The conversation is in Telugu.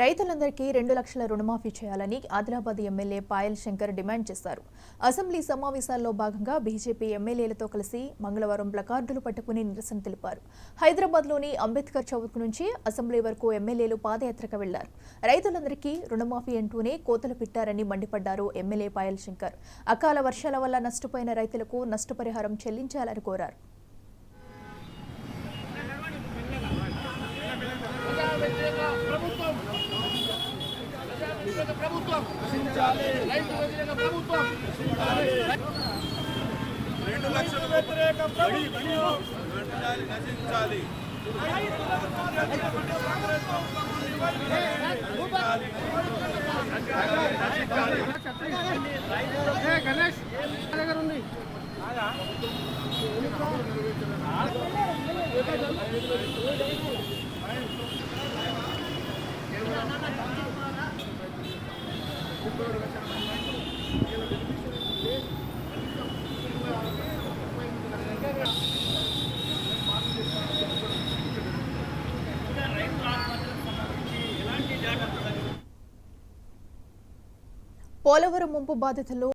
రైతులందరికీ 2 లక్షల రుణమాఫీ చేయాలని ఆదిలాబాద్ ఎమ్మెల్యే పాయల్ శంకర్ డిమాండ్ చేశారు. అసెంబ్లీ సమావేశాల్లో భాగంగా బీజేపీ ఎమ్మెల్యేలతో కలిసి మంగళవారం ప్లకార్డులు పట్టుకుని నిరసన తెలిపారు. హైదరాబాద్లోని అంబేద్కర్ చౌక్ నుంచి అసెంబ్లీ వరకు ఎమ్మెల్యేలు పాదయాత్రకు వెళ్లారు. రైతులందరికీ రుణమాఫీ అంటూనే కోతలు పెట్టారని మండిపడ్డారు ఎమ్మెల్యే పాయల్ శంకర్. అకాల వర్షాల వల్ల నష్టపోయిన రైతులకు నష్టపరిహారం చెల్లించాలని కోరారు. ప్రభుత్వం రైతు వ్యతిరేక ప్రభుత్వం 2 లక్షల వ్యతిరేక ప్రభుత్వం నశించాలి. గణేష్ దగ్గర ఉంది. పోలవరం ముంపు బాధితులు